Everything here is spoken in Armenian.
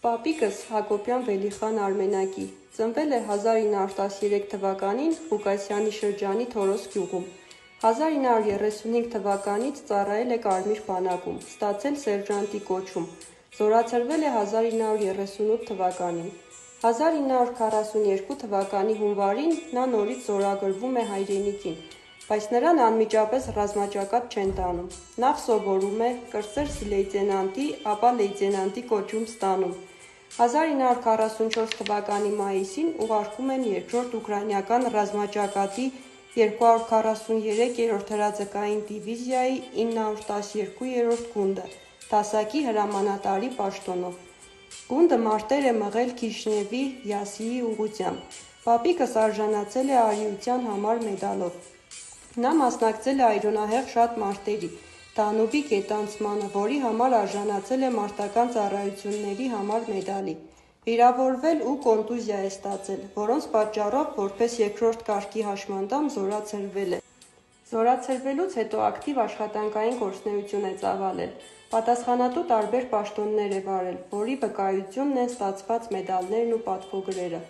Պապիկս Հակոբյան Վելիխան Արմենակի ծնվել է 1913 թվականին Ղուկասյանի շրջանի Թորոս գյուղում։ 1935 թվականից ծառայել է Կարմիր բանակում, ստացել սերժանտի կոչում, զորացրվել է 1938 թվականին։ 1942 թվականի հունվարին նա նորից զորագրվում է հայրենիքին, բայց նրան անմիջապես ռազմաճակատ չեն տանում։ Նախ սովորում է, կրտսեր լեյտենանտի, ապա լեյտենանտի կոչում ստանում։ 1944 թվականի մայիսին ուղարկում են երկրորդ ուկրաինական ռազմաճակատի 243-րդ հրաձգային դիվիզիայի 912-րդ գունդը, դասակի հրամանատարի պաշտոնով։ Գունդը մարտեր է մղել Քիշնևի, Յասիի ուղղությամբ։ Պապիկս արժանացել է արիության համար մեդալով։ Նա մասնակցել է այրոնահեղ շատ մարտերի, Դանուբի գետանցմանը, որի համար արժանացել է մարտական ծառայությունների համար մեդալի, վիրավորվել ու կոնտուզիա է ստացել, որոնց պատճառով որպես երկրորդ կարգի հաշմանդամ զորացրվել է։ Զորացրվելուց հետո ակտիվ աշխատանքային գործունեություն է ծավալել, պատասխանատու տարբեր պաշտոններ է վարել, որի վկայությունն են ստացված մեդալներն ու պատվոգրերը։